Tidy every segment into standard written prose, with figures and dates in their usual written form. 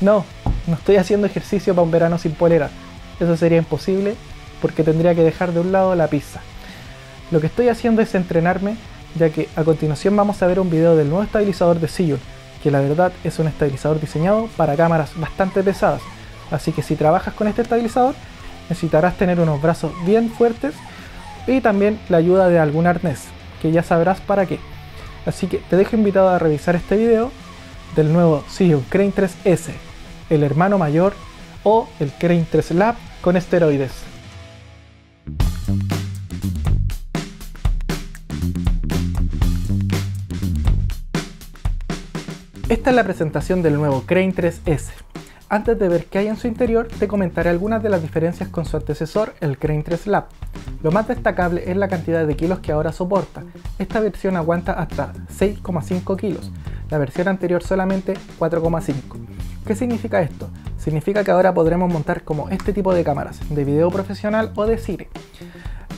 No estoy haciendo ejercicio para un verano sin polera. Eso sería imposible porque tendría que dejar de un lado la pizza. Lo que estoy haciendo es entrenarme, ya que a continuación vamos a ver un video del nuevo estabilizador de Zhiyun, que la verdad es un estabilizador diseñado para cámaras bastante pesadas. Así que si trabajas con este estabilizador, necesitarás tener unos brazos bien fuertes y también la ayuda de algún arnés, que ya sabrás para qué. Así que te dejo invitado a revisar este video del nuevo Zhiyun Crane 3S, el hermano mayor o el Crane 3 Lab con esteroides. Esta es la presentación del nuevo Crane 3S. Antes de ver qué hay en su interior, te comentaré algunas de las diferencias con su antecesor, el Crane 3 Lab. Lo más destacable es la cantidad de kilos que ahora soporta. Esta versión aguanta hasta 6,5 kilos, la versión anterior solamente 4,5. ¿Qué significa esto? Significa que ahora podremos montar como este tipo de cámaras, de video profesional o de cine.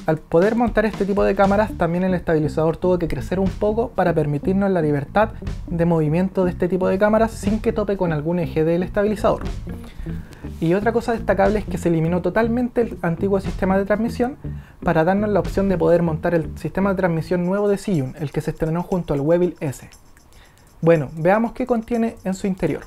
Al poder montar este tipo de cámaras, también el estabilizador tuvo que crecer un poco para permitirnos la libertad de movimiento de este tipo de cámaras sin que tope con algún eje del estabilizador. Y otra cosa destacable es que se eliminó totalmente el antiguo sistema de transmisión para darnos la opción de poder montar el sistema de transmisión nuevo de Zhiyun, el que se estrenó junto al Webull S. Bueno, veamos qué contiene en su interior.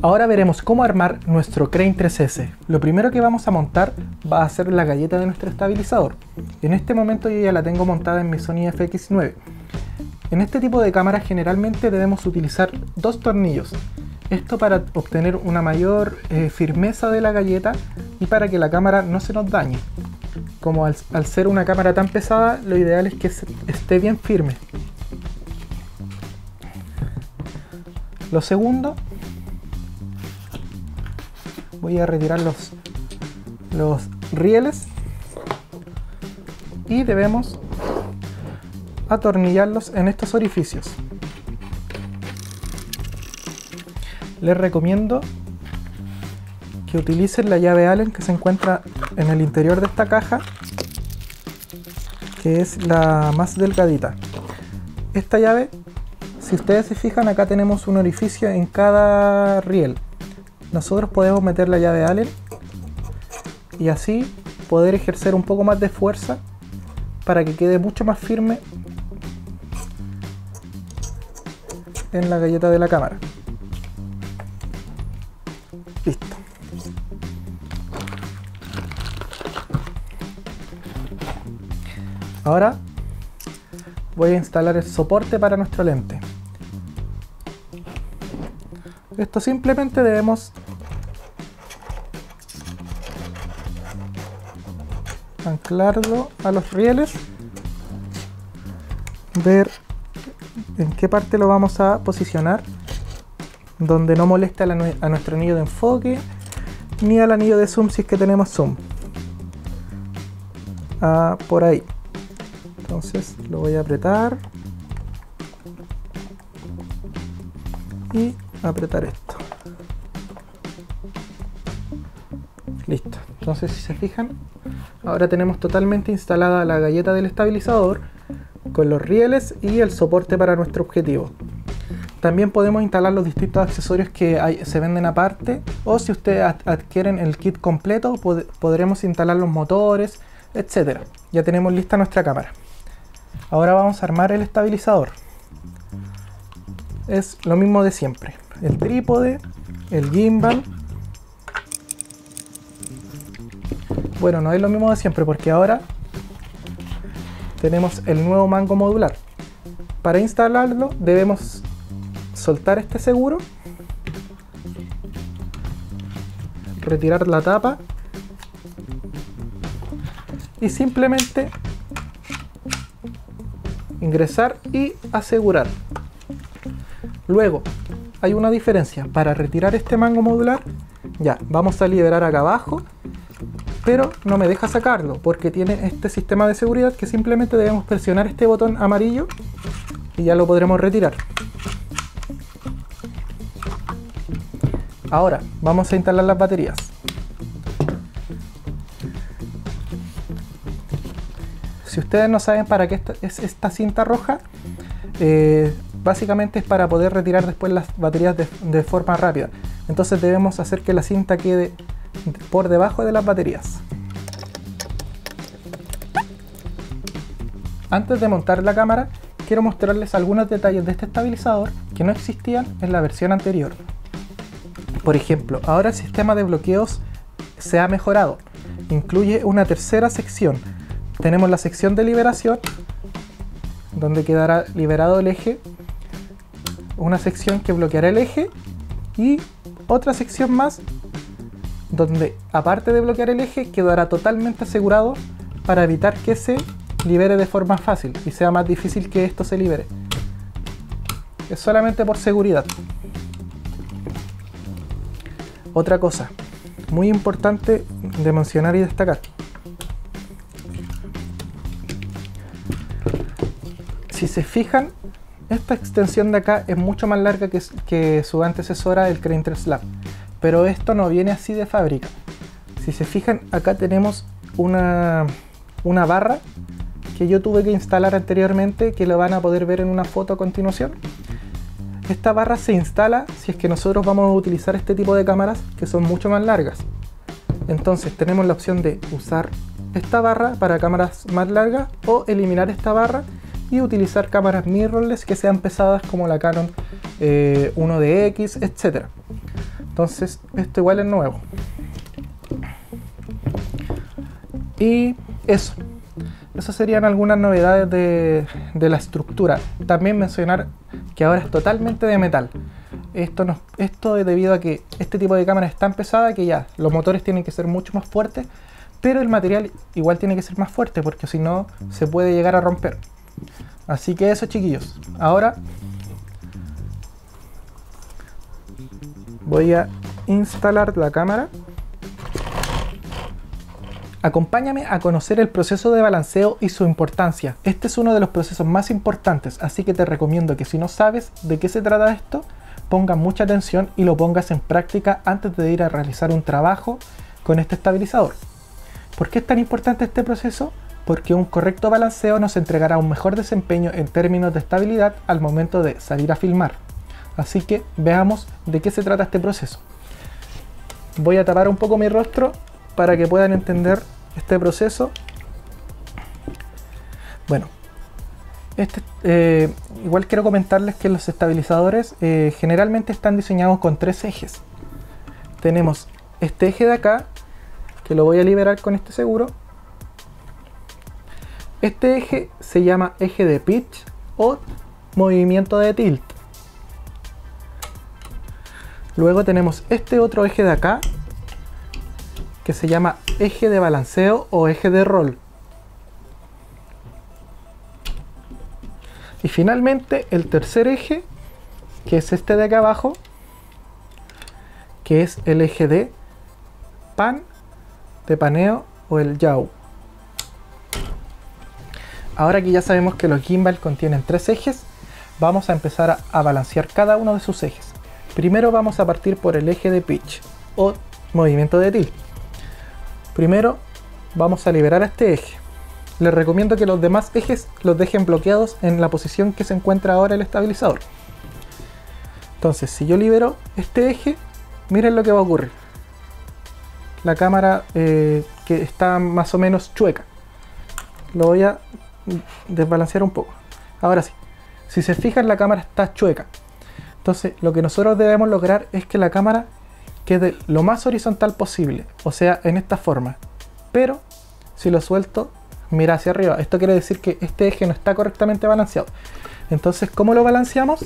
Ahora veremos cómo armar nuestro Crane 3S. Lo primero que vamos a montar va a ser la galleta de nuestro estabilizador. En este momento yo ya la tengo montada en mi Sony FX9. En este tipo de cámaras generalmente debemos utilizar dos tornillos. Esto para obtener una mayor firmeza de la galleta y para que la cámara no se nos dañe. Como al ser una cámara tan pesada, lo ideal es que esté bien firme. Lo segundo, voy a retirar los rieles y debemos atornillarlos en estos orificios. Les recomiendo que utilicen la llave Allen que se encuentra en el interior de esta caja, que es la más delgadita. Esta llave, si ustedes se fijan, acá tenemos un orificio en cada riel. Nosotros podemos meter la llave Allen y así poder ejercer un poco más de fuerza para que quede mucho más firme en la galleta de la cámara. Listo. Ahora voy a instalar el soporte para nuestro lente. Esto simplemente debemos anclarlo a los rieles, ver en qué parte lo vamos a posicionar, donde no moleste a nuestro anillo de enfoque ni al anillo de zoom si es que tenemos zoom. Por ahí. Entonces lo voy a apretar y apretar esto. Listo. Entonces, si se fijan, ahora tenemos totalmente instalada la galleta del estabilizador con los rieles y el soporte para nuestro objetivo. También podemos instalar los distintos accesorios que se venden aparte, o si ustedes adquieren el kit completo podremos instalar los motores, etcétera. Ya tenemos lista nuestra cámara. Ahora vamos a armar el estabilizador. Es lo mismo de siempre: el trípode, el gimbal. Bueno, no es lo mismo de siempre porque ahora tenemos el nuevo mango modular. Para instalarlo debemos soltar este seguro, retirar la tapa y simplemente ingresar y asegurar. Luego hay una diferencia. Para retirar este mango modular, ya vamos a liberar acá abajo, pero no me deja sacarlo porque tiene este sistema de seguridad que simplemente debemos presionar este botón amarillo y ya lo podremos retirar. Ahora vamos a instalar las baterías. Si ustedes no saben para qué es esta cinta roja, básicamente es para poder retirar después las baterías de forma rápida. Entonces debemos hacer que la cinta quede por debajo de las baterías. Antes de montar la cámara, quiero mostrarles algunos detalles de este estabilizador que no existían en la versión anterior. Por ejemplo, ahora el sistema de bloqueos se ha mejorado. Incluye una tercera sección. Tenemos la sección de liberación, donde quedará liberado el eje, una sección que bloqueará el eje y otra sección más donde, aparte de bloquear el eje, quedará totalmente asegurado para evitar que se libere de forma fácil y sea más difícil que esto se libere. Es solamente por seguridad. Otra cosa muy importante de mencionar y destacar: si se fijan, esta extensión de acá es mucho más larga que su antecesora, el Crane 3 Lab, pero esto no viene así de fábrica. Si se fijan, acá tenemos una barra que yo tuve que instalar anteriormente, que lo van a poder ver en una foto a continuación. Esta barra se instala si es que nosotros vamos a utilizar este tipo de cámaras que son mucho más largas. Entonces tenemos la opción de usar esta barra para cámaras más largas o eliminar esta barra y utilizar cámaras mirrorless que sean pesadas como la Canon 1DX, etc. Entonces esto igual es nuevo. Y eso serían algunas novedades de la estructura. También mencionar que ahora es totalmente de metal. Esto es debido a que este tipo de cámara es tan pesada que ya los motores tienen que ser mucho más fuertes, pero el material igual tiene que ser más fuerte porque si no se puede llegar a romper. Así que eso, chiquillos. Ahora voy a instalar la cámara. Acompáñame a conocer el proceso de balanceo y su importancia. Este es uno de los procesos más importantes, así que te recomiendo que si no sabes de qué se trata esto, pongas mucha atención y lo pongas en práctica antes de ir a realizar un trabajo con este estabilizador. ¿Por qué es tan importante este proceso? Porque un correcto balanceo nos entregará un mejor desempeño en términos de estabilidad al momento de salir a filmar. Así que veamos de qué se trata este proceso. Voy a tapar un poco mi rostro para que puedan entender este proceso. Bueno, igual quiero comentarles que los estabilizadores generalmente están diseñados con 3 ejes. Tenemos este eje de acá, que lo voy a liberar con este seguro. Este eje se llama eje de pitch o movimiento de tilt. Luego tenemos este otro eje de acá, que se llama eje de balanceo o eje de roll. Y finalmente el tercer eje, que es este de acá abajo, que es el eje de pan, de paneo o el yaw. Ahora que ya sabemos que los gimbal contienen 3 ejes, vamos a empezar a balancear cada uno de sus ejes. Primero vamos a partir por el eje de pitch o movimiento de tilt. Primero vamos a liberar este eje. Les recomiendo que los demás ejes los dejen bloqueados en la posición que se encuentra ahora el estabilizador. Entonces, si yo libero este eje, miren lo que va a ocurrir. La cámara que está más o menos chueca. Lo voy a desbalancear un poco. Ahora sí, si se fijan, la cámara está chueca. Entonces, lo que nosotros debemos lograr es que la cámara quede lo más horizontal posible, o sea, en esta forma. Pero si lo suelto, mira hacia arriba. Esto quiere decir que este eje no está correctamente balanceado. Entonces, ¿cómo lo balanceamos?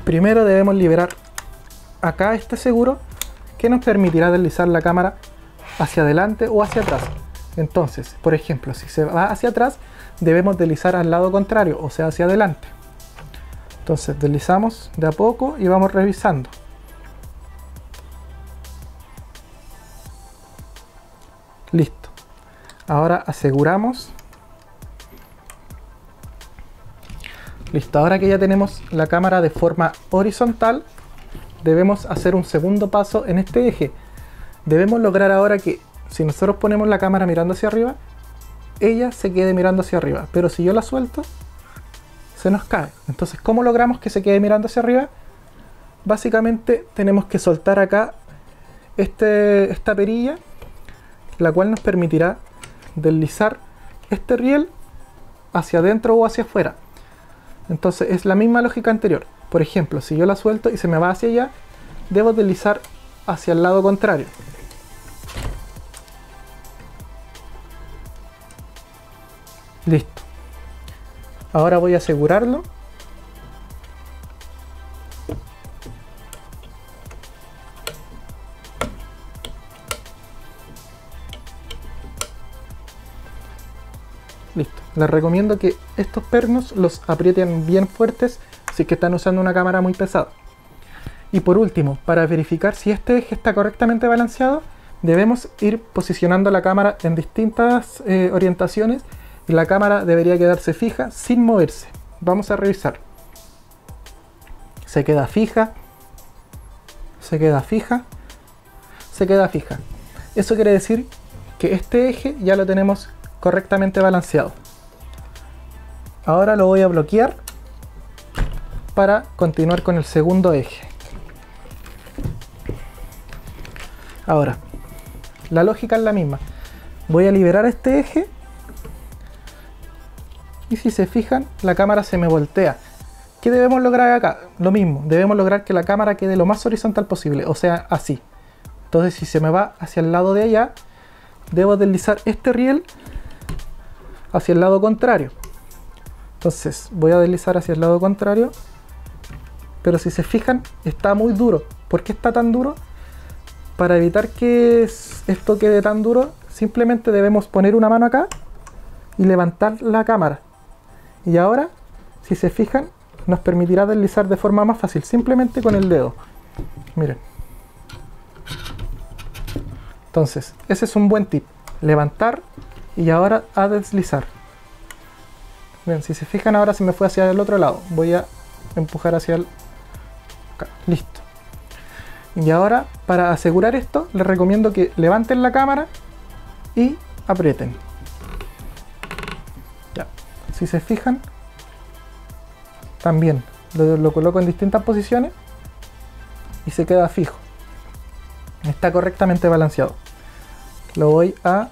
Primero debemos liberar acá este seguro, que nos permitirá deslizar la cámara hacia adelante o hacia atrás. Entonces, por ejemplo, si se va hacia atrás, debemos deslizar al lado contrario, o sea, hacia adelante. Entonces deslizamos de a poco y vamos revisando. Listo. Ahora aseguramos. Listo, ahora que ya tenemos la cámara de forma horizontal, debemos hacer un segundo paso en este eje. Debemos lograr ahora que si nosotros ponemos la cámara mirando hacia arriba, ella se quede mirando hacia arriba, pero si yo la suelto, se nos cae. Entonces, ¿cómo logramos que se quede mirando hacia arriba? Básicamente tenemos que soltar acá esta perilla, la cual nos permitirá deslizar este riel hacia adentro o hacia afuera. Entonces es la misma lógica anterior. Por ejemplo, si yo la suelto y se me va hacia allá, debo deslizar hacia el lado contrario. Listo. Ahora voy a asegurarlo. Listo. Les recomiendo que estos pernos los aprieten bien fuertes si es que están usando una cámara muy pesada. Y por último, para verificar si este eje está correctamente balanceado, debemos ir posicionando la cámara en distintas orientaciones y la cámara debería quedarse fija sin moverse. Vamos a revisar. Se queda fija, se queda fija, se queda fija. Eso quiere decir que este eje ya lo tenemos correctamente balanceado. Ahora lo voy a bloquear para continuar con el segundo eje. Ahora, la lógica es la misma. Voy a liberar este eje y si se fijan, la cámara se me voltea. ¿Qué debemos lograr acá? Lo mismo, debemos lograr que la cámara quede lo más horizontal posible, o sea, así. Entonces, si se me va hacia el lado de allá, debo deslizar este riel hacia el lado contrario. Entonces voy a deslizar hacia el lado contrario, pero si se fijan está muy duro. ¿Por qué está tan duro? Para evitar que esto quede tan duro, simplemente debemos poner una mano acá y levantar la cámara. Y ahora, si se fijan, nos permitirá deslizar de forma más fácil, simplemente con el dedo. Miren. Entonces, ese es un buen tip. Levantar y ahora a deslizar. Bien, si se fijan ahora se me fue hacia el otro lado. Voy a empujar hacia el... acá. Listo. Y ahora, para asegurar esto, les recomiendo que levanten la cámara y aprieten. Ya. Si se fijan, también lo coloco en distintas posiciones y se queda fijo. Está correctamente balanceado. Lo voy a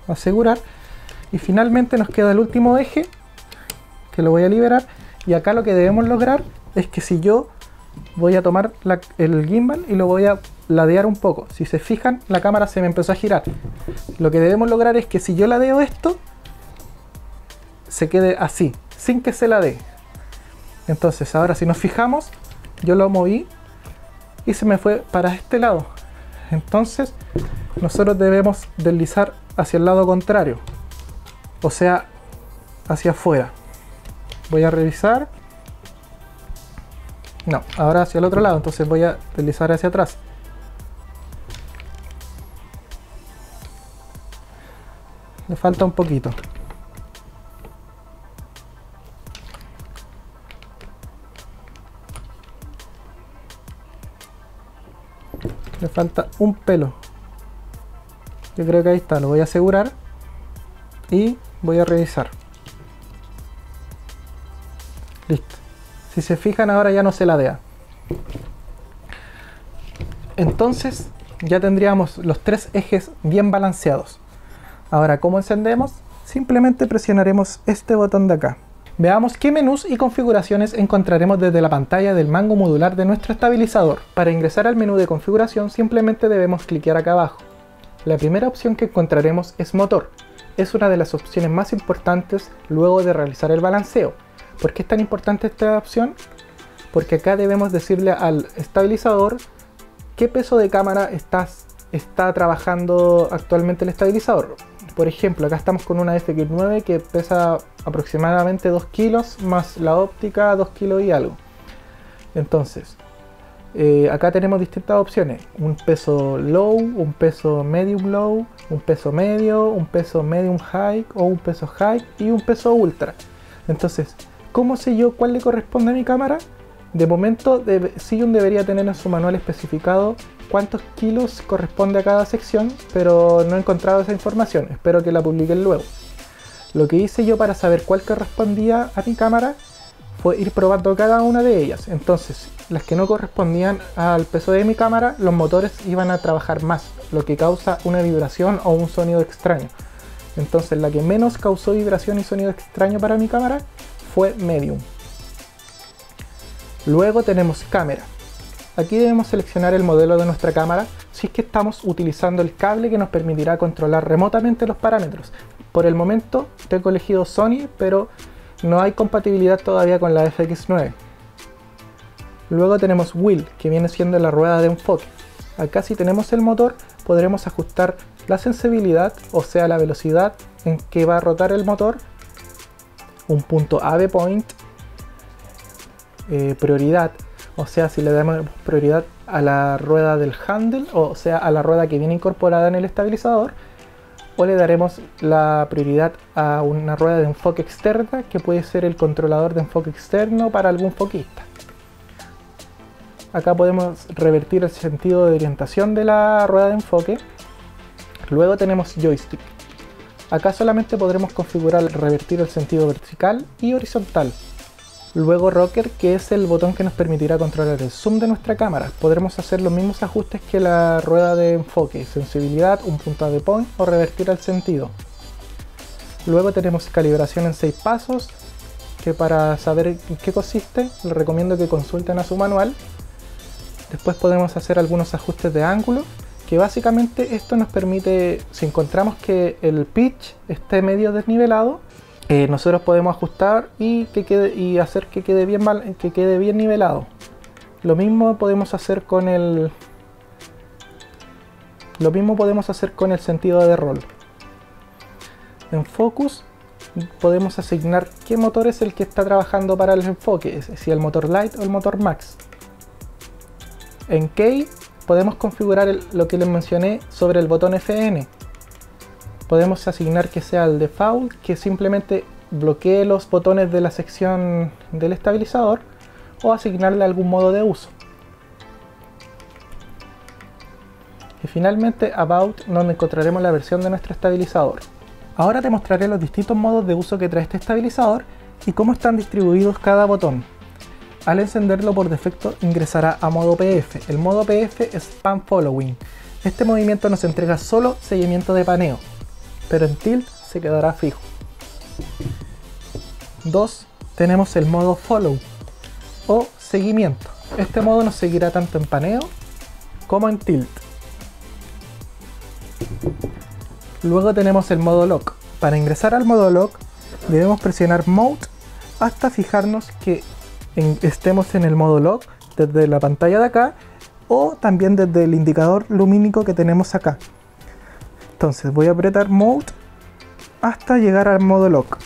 asegurar y finalmente nos queda el último eje que lo voy a liberar, y acá lo que debemos lograr es que si yo voy a tomar el gimbal y lo voy a ladear un poco, si se fijan la cámara se me empezó a girar. Lo que debemos lograr es que si yo ladeo esto se quede así, sin que se ladee. Entonces ahora si nos fijamos, yo lo moví y se me fue para este lado. Entonces nosotros debemos deslizar hacia el lado contrario, o sea, hacia afuera. Voy a revisar. No, ahora hacia el otro lado, entonces voy a deslizar hacia atrás. Le falta un poquito. Le falta un pelo. Yo creo que ahí está, lo voy a asegurar y voy a revisar. Listo. Si se fijan ahora ya no se ladea. Entonces ya tendríamos los tres ejes bien balanceados. Ahora, ¿cómo encendemos? Simplemente presionaremos este botón de acá. Veamos qué menús y configuraciones encontraremos desde la pantalla del mango modular de nuestro estabilizador. Para ingresar al menú de configuración simplemente debemos cliquear acá abajo. La primera opción que encontraremos es motor. Es una de las opciones más importantes luego de realizar el balanceo. ¿Por qué es tan importante esta opción? Porque acá debemos decirle al estabilizador qué peso de cámara está trabajando actualmente el estabilizador. Por ejemplo, acá estamos con una FX9 que pesa aproximadamente 2 kilos, más la óptica 2 kilos y algo. Entonces, acá tenemos distintas opciones: un peso low, un peso medium low, un peso medio, un peso medium high o un peso high y un peso ultra. Entonces, ¿cómo sé yo cuál le corresponde a mi cámara? De momento, Zhiyun debería tener en su manual especificado cuántos kilos corresponde a cada sección, pero no he encontrado esa información. Espero que la publiquen luego. Lo que hice yo para saber cuál correspondía a mi cámara fue ir probando cada una de ellas. Entonces, las que no correspondían al peso de mi cámara, los motores iban a trabajar más, lo que causa una vibración o un sonido extraño. Entonces, la que menos causó vibración y sonido extraño para mi cámara fue medium. Luego tenemos cámara. Aquí debemos seleccionar el modelo de nuestra cámara si es que estamos utilizando el cable que nos permitirá controlar remotamente los parámetros. Por el momento tengo elegido Sony, pero no hay compatibilidad todavía con la FX9. Luego tenemos wheel, que viene siendo la rueda de enfoque. Acá, si tenemos el motor, podremos ajustar la sensibilidad, o sea la velocidad en que va a rotar el motor, un punto AB point, prioridad, o sea si le damos prioridad a la rueda del handle, o sea a la rueda que viene incorporada en el estabilizador, o le daremos la prioridad a una rueda de enfoque externa, que puede ser el controlador de enfoque externo para algún foquista. Acá podemos revertir el sentido de orientación de la rueda de enfoque. Luego tenemos joystick. Acá solamente podremos configurar revertir el sentido vertical y horizontal. Luego rocker, que es el botón que nos permitirá controlar el zoom de nuestra cámara. Podremos hacer los mismos ajustes que la rueda de enfoque: sensibilidad, un punto de point o revertir el sentido. Luego tenemos calibración en 6 pasos, que para saber en qué consiste les recomiendo que consulten a su manual. Después podemos hacer algunos ajustes de ángulo, que básicamente esto nos permite, si encontramos que el pitch esté medio desnivelado, nosotros podemos ajustar y hacer que quede bien nivelado. Lo mismo podemos hacer con el sentido de rol. En focus podemos asignar qué motor es el que está trabajando para el enfoque, si el motor light o el motor max. En key podemos configurar lo que les mencioné sobre el botón FN. Podemos asignar que sea el default, que simplemente bloquee los botones de la sección del estabilizador, o asignarle algún modo de uso. Y finalmente About, donde encontraremos la versión de nuestro estabilizador. Ahora te mostraré los distintos modos de uso que trae este estabilizador y cómo están distribuidos cada botón. Al encenderlo, por defecto ingresará a modo PF. El modo PF es Pan Following. Este movimiento nos entrega solo seguimiento de paneo, pero en tilt se quedará fijo. 2. Tenemos el modo Follow o seguimiento. Este modo nos seguirá tanto en paneo como en tilt. Luego tenemos el modo Lock. Para ingresar al modo Lock debemos presionar Mode hasta fijarnos que estemos en el modo Lock desde la pantalla de acá, o también desde el indicador lumínico que tenemos acá. Entonces voy a apretar Mode hasta llegar al modo Lock.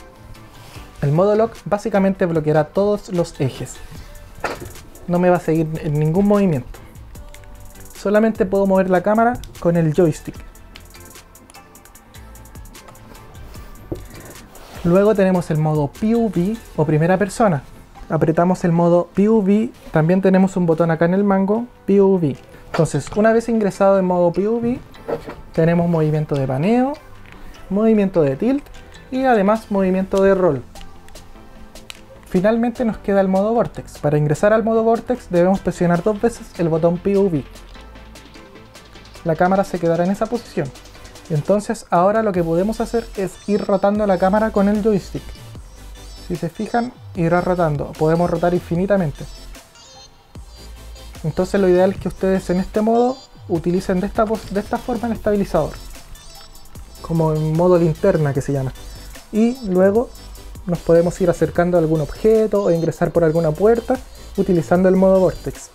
El modo Lock básicamente bloqueará todos los ejes. No me va a seguir en ningún movimiento. Solamente puedo mover la cámara con el joystick. Luego tenemos el modo POV o primera persona. Apretamos el modo POV, también tenemos un botón acá en el mango, POV. Entonces, una vez ingresado en modo POV, tenemos movimiento de paneo, movimiento de tilt y además movimiento de roll. Finalmente nos queda el modo Vortex. Para ingresar al modo Vortex debemos presionar 2 veces el botón POV. La cámara se quedará en esa posición. Entonces ahora lo que podemos hacer es ir rotando la cámara con el joystick. Si se fijan, irá rotando. Podemos rotar infinitamente. Entonces lo ideal es que ustedes en este modo utilicen de esta forma el estabilizador, como en modo linterna que se llama. Y luego nos podemos ir acercando a algún objeto o ingresar por alguna puerta utilizando el modo Vortex.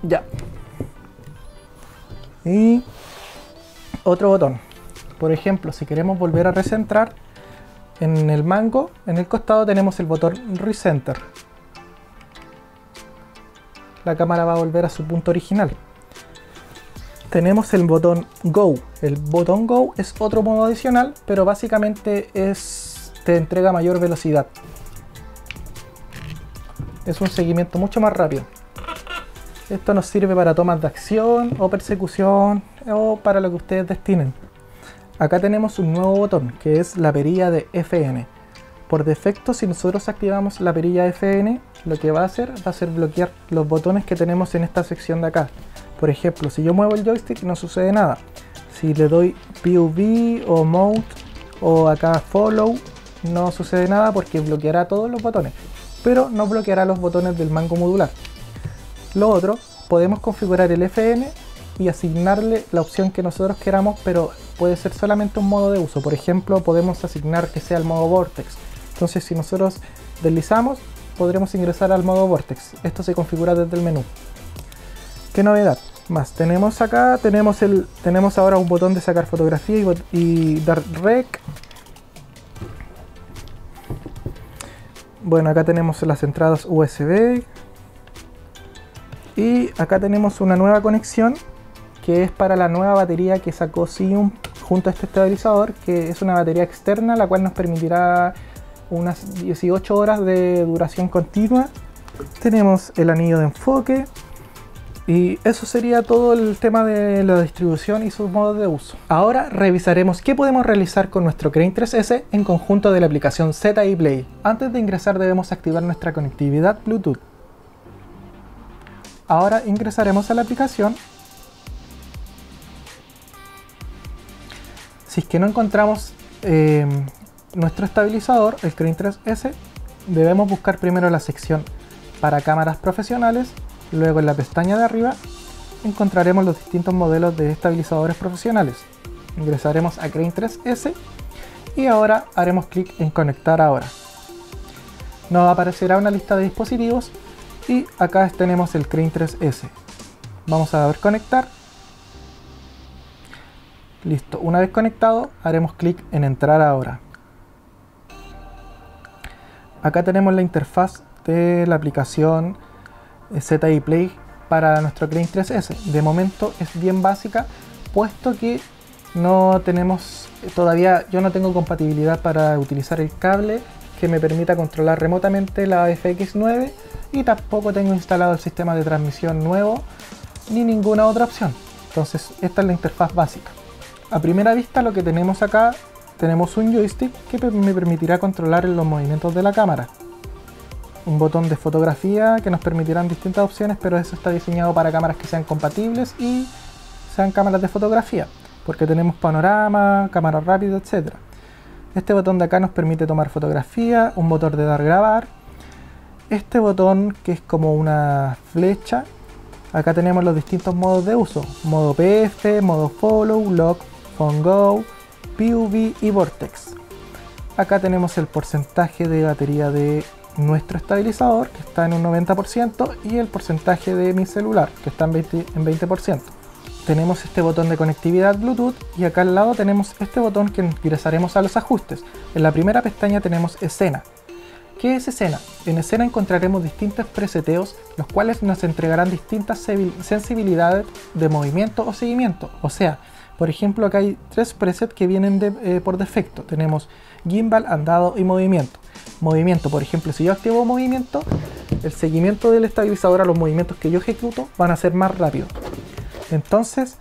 Ya. Y otro botón. Por ejemplo, si queremos volver a recentrar, en el mango, en el costado tenemos el botón Recenter. La cámara va a volver a su punto original. Tenemos el botón Go. El botón Go es otro modo adicional, pero básicamente te entrega mayor velocidad. Es un seguimiento mucho más rápido. Esto nos sirve para tomas de acción o persecución o para lo que ustedes destinen. Acá tenemos un nuevo botón que es la perilla de FN. Por defecto, si nosotros activamos la perilla FN, lo que va a ser bloquear los botones que tenemos en esta sección de acá. Por ejemplo, si yo muevo el joystick no sucede nada. Si le doy POV o Mount o acá Follow, no sucede nada porque bloqueará todos los botones, pero no bloqueará los botones del mango modular. Lo otro, podemos configurar el FN y asignarle la opción que nosotros queramos, pero puede ser solamente un modo de uso. Por ejemplo, podemos asignar que sea el modo Vortex. Entonces, si nosotros deslizamos, podremos ingresar al modo Vortex. Esto se configura desde el menú. ¿Qué novedad más tenemos acá? Tenemos ahora un botón de sacar fotografía y dar rec. Bueno, acá tenemos las entradas USB. Y acá tenemos una nueva conexión que es para la nueva batería que sacó Zhiyun junto a este estabilizador, que es una batería externa la cual nos permitirá unas 18 horas de duración continua. Tenemos el anillo de enfoque y eso sería todo el tema de la distribución y sus modos de uso. Ahora revisaremos qué podemos realizar con nuestro Crane 3S en conjunto de la aplicación ZI Play. Antes de ingresar debemos activar nuestra conectividad Bluetooth. Ahora ingresaremos a la aplicación. Si es que no encontramos nuestro estabilizador, el Crane 3S, debemos buscar primero la sección para cámaras profesionales. Luego en la pestaña de arriba encontraremos los distintos modelos de estabilizadores profesionales. Ingresaremos a Crane 3S y ahora haremos clic en conectar ahora. Nos aparecerá una lista de dispositivos y acá tenemos el Crane 3S. Vamos a dar conectar. Listo, una vez conectado haremos clic en entrar ahora. Acá tenemos la interfaz de la aplicación ZI Play para nuestro Crane 3S. De momento es bien básica, puesto que no tenemos todavía, yo no tengo compatibilidad para utilizar el cable que me permita controlar remotamente la FX9 y tampoco tengo instalado el sistema de transmisión nuevo ni ninguna otra opción. Entonces esta es la interfaz básica. A primera vista lo que tenemos acá, tenemos un joystick que me permitirá controlar los movimientos de la cámara. Un botón de fotografía que nos permitirán distintas opciones, pero eso está diseñado para cámaras que sean compatibles y sean cámaras de fotografía, porque tenemos panorama, cámara rápida, etc. Este botón de acá nos permite tomar fotografía, un botón de dar grabar. Este botón que es como una flecha, acá tenemos los distintos modos de uso: modo PF, modo Follow, Lock, Phone Go, POV y Vortex. Acá tenemos el porcentaje de batería de nuestro estabilizador, que está en un 90%, y el porcentaje de mi celular, que está en 20%. Tenemos este botón de conectividad Bluetooth y acá al lado tenemos este botón que ingresaremos a los ajustes. En la primera pestaña tenemos escena. ¿Qué es escena? En escena encontraremos distintos preseteos, los cuales nos entregarán distintas sensibilidades de movimiento o seguimiento. O sea, por ejemplo, acá hay 3 presets que vienen por defecto. Tenemos gimbal, andado y movimiento. Movimiento, por ejemplo, si yo activo movimiento, el seguimiento del estabilizador a los movimientos que yo ejecuto van a ser más rápidos. Entonces,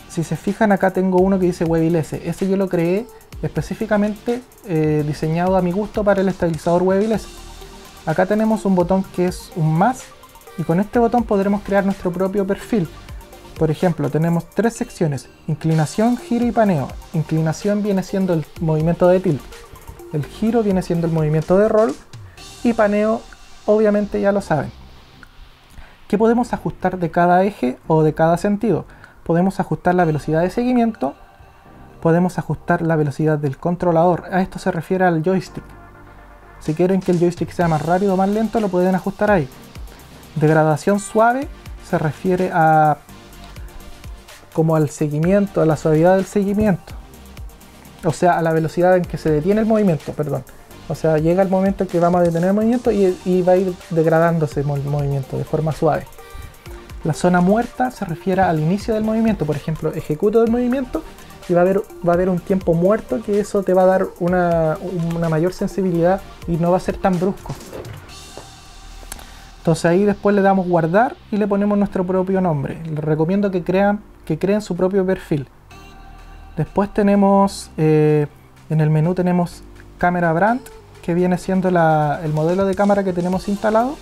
si se fijan, acá tengo uno que dice WebILS. Ese yo lo creé específicamente diseñado a mi gusto para el estabilizador WebILS. Acá tenemos un botón que es un más, y con este botón podremos crear nuestro propio perfil. Por ejemplo, tenemos 3 secciones: inclinación, giro y paneo. Inclinación viene siendo el movimiento de tilt, el giro viene siendo el movimiento de roll, y paneo obviamente ya lo saben. ¿Qué podemos ajustar de cada eje o de cada sentido? Podemos ajustar la velocidad de seguimiento, podemos ajustar la velocidad del controlador. A esto se refiere al joystick. Si quieren que el joystick sea más rápido o más lento, lo pueden ajustar ahí. Degradación suave se refiere a como al seguimiento, a la suavidad del seguimiento. O sea, a la velocidad en que se detiene el movimiento, perdón. O sea, llega el momento en que vamos a detener el movimiento y va a ir degradándose el movimiento de forma suave. La zona muerta se refiere al inicio del movimiento. Por ejemplo, ejecuto el movimiento y va a haber un tiempo muerto, que eso te va a dar una mayor sensibilidad y no va a ser tan brusco. Entonces ahí después le damos guardar y le ponemos nuestro propio nombre. Les recomiendo que creen su propio perfil. Después tenemos, en el menú tenemos Camera Brand, que viene siendo el modelo de cámara que tenemos instalado.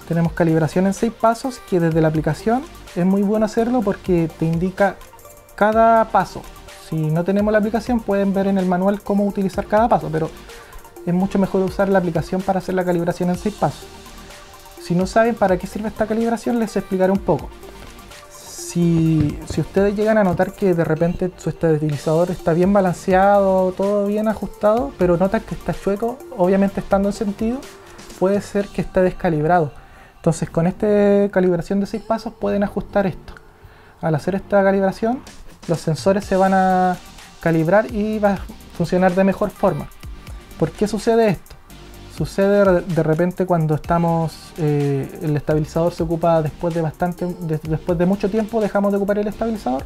Tenemos calibración en 6 pasos, que desde la aplicación es muy bueno hacerlo porque te indica cada paso. Si no tenemos la aplicación pueden ver en el manual cómo utilizar cada paso, pero es mucho mejor usar la aplicación para hacer la calibración en 6 pasos. Si no saben para qué sirve esta calibración, les explicaré un poco. Si ustedes llegan a notar que de repente su estabilizador está bien balanceado, todo bien ajustado, pero notan que está chueco, obviamente estando en sentido, puede ser que esté descalibrado. Entonces con esta calibración de 6 pasos pueden ajustar esto. Al hacer esta calibración, los sensores se van a calibrar y va a funcionar de mejor forma. ¿Por qué sucede esto? Sucede de repente cuando el estabilizador se ocupa después de mucho tiempo, dejamos de ocupar el estabilizador,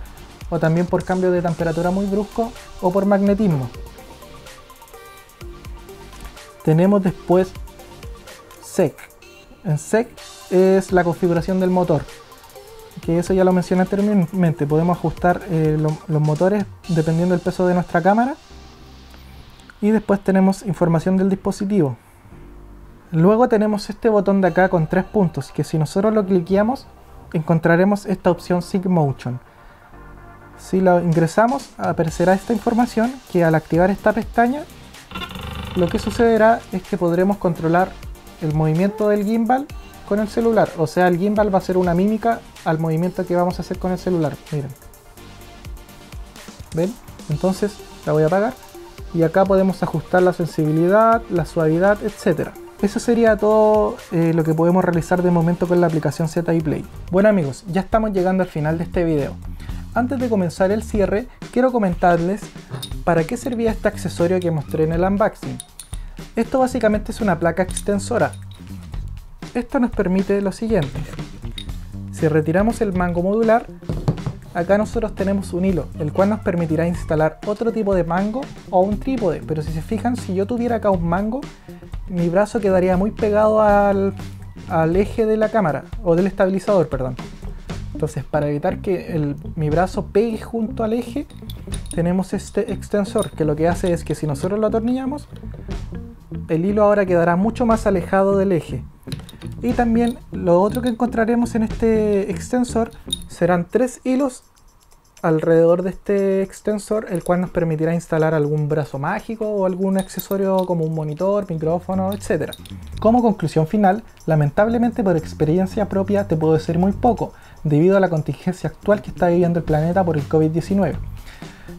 o también por cambio de temperatura muy brusco o por magnetismo. Tenemos después SEC. En SEC es la configuración del motor, que eso ya lo mencioné anteriormente. Podemos ajustar los motores dependiendo del peso de nuestra cámara. Y después tenemos información del dispositivo. Luego tenemos este botón de acá con 3 puntos, que si nosotros lo cliqueamos encontraremos esta opción Sync Motion. Si lo ingresamos aparecerá esta información, que al activar esta pestaña lo que sucederá es que podremos controlar el movimiento del gimbal con el celular. O sea, el gimbal va a hacer una mímica al movimiento que vamos a hacer con el celular. Miren. ¿Ven? Entonces la voy a apagar y acá podemos ajustar la sensibilidad, la suavidad, etc. Eso sería todo lo que podemos realizar de momento con la aplicación ZI Play. Bueno amigos, ya estamos llegando al final de este video. Antes de comenzar el cierre, quiero comentarles para qué servía este accesorio que mostré en el unboxing. Esto básicamente es una placa extensora. Esto nos permite lo siguiente. Si retiramos el mango modular, acá nosotros tenemos un hilo, el cual nos permitirá instalar otro tipo de mango o un trípode. Pero si se fijan, si yo tuviera acá un mango, mi brazo quedaría muy pegado al eje de la cámara, o del estabilizador, perdón. Entonces, para evitar que mi brazo pegue junto al eje, tenemos este extensor, que lo que hace es que si nosotros lo atornillamos, el hilo ahora quedará mucho más alejado del eje. Y también lo otro que encontraremos en este extensor serán 3 hilos alrededor de este extensor, el cual nos permitirá instalar algún brazo mágico o algún accesorio como un monitor, micrófono, etc. Como conclusión final, lamentablemente por experiencia propia te puedo decir muy poco, debido a la contingencia actual que está viviendo el planeta por el COVID-19,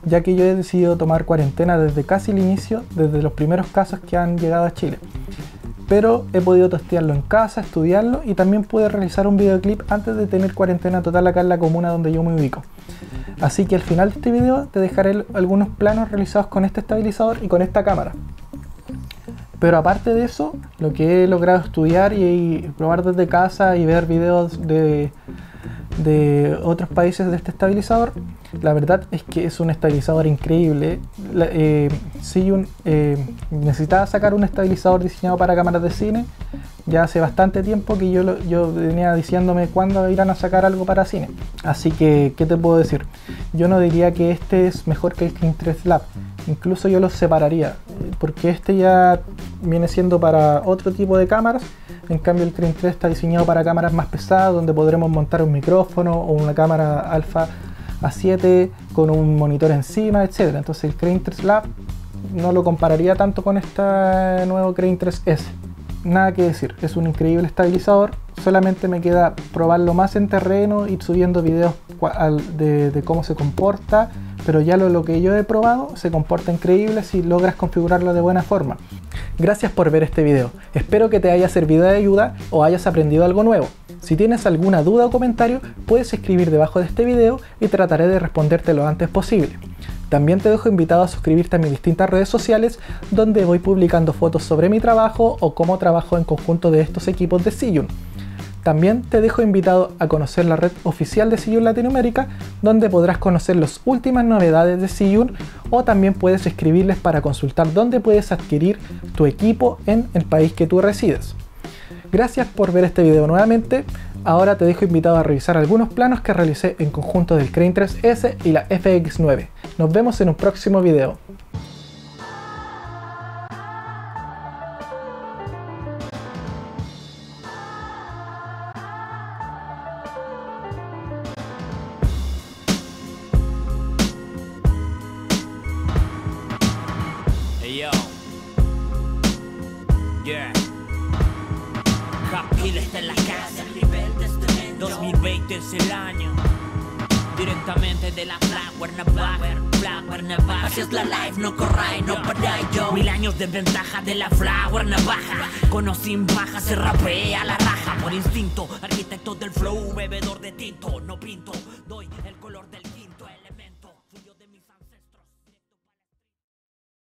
ya que yo he decidido tomar cuarentena desde casi el inicio, desde los primeros casos que han llegado a Chile. Pero he podido testearlo en casa, estudiarlo y también pude realizar un videoclip antes de tener cuarentena total acá en la comuna donde yo me ubico. Así que al final de este video te dejaré algunos planos realizados con este estabilizador y con esta cámara. Pero aparte de eso, lo que he logrado estudiar y probar desde casa y ver videos de otros países de este estabilizador, la verdad es que es un estabilizador increíble. Necesitaba sacar un estabilizador diseñado para cámaras de cine. Ya hace bastante tiempo que yo venía diciéndome cuándo irán a sacar algo para cine. Así que, ¿qué te puedo decir? Yo no diría que este es mejor que el Crane 3 Lab. Incluso yo los separaría, porque este ya viene siendo para otro tipo de cámaras. En cambio el Crane 3 está diseñado para cámaras más pesadas, donde podremos montar un micrófono o una cámara Alpha A7 con un monitor encima, etc. Entonces el Crane 3 Lab no lo compararía tanto con este nuevo Crane 3S. Nada que decir, es un increíble estabilizador. Solamente me queda probarlo más en terreno, ir subiendo videos de cómo se comporta, pero ya lo que yo he probado se comporta increíble si logras configurarlo de buena forma. Gracias por ver este video, espero que te haya servido de ayuda o hayas aprendido algo nuevo. Si tienes alguna duda o comentario, puedes escribir debajo de este video y trataré de responderte lo antes posible. También te dejo invitado a suscribirte a mis distintas redes sociales, donde voy publicando fotos sobre mi trabajo o cómo trabajo en conjunto de estos equipos de Zhiyun. También te dejo invitado a conocer la red oficial de Zhiyun Latinoamérica, donde podrás conocer las últimas novedades de Zhiyun, o también puedes escribirles para consultar dónde puedes adquirir tu equipo en el país que tú resides. Gracias por ver este video nuevamente. Ahora te dejo invitado a revisar algunos planos que realicé en conjunto del Crane 3S y la FX9. Nos vemos en un próximo video. Hey yo, yeah. Capil está en la casa, 2020 es el año. Directamente de la Flower Navaja. Así es la life, no corráis, no paráis yo. 1000 años de ventaja de la Flower Navaja. Con o sin baja se rapea la raja. Por instinto, arquitecto del flow, bebedor de tinto. No pinto, doy el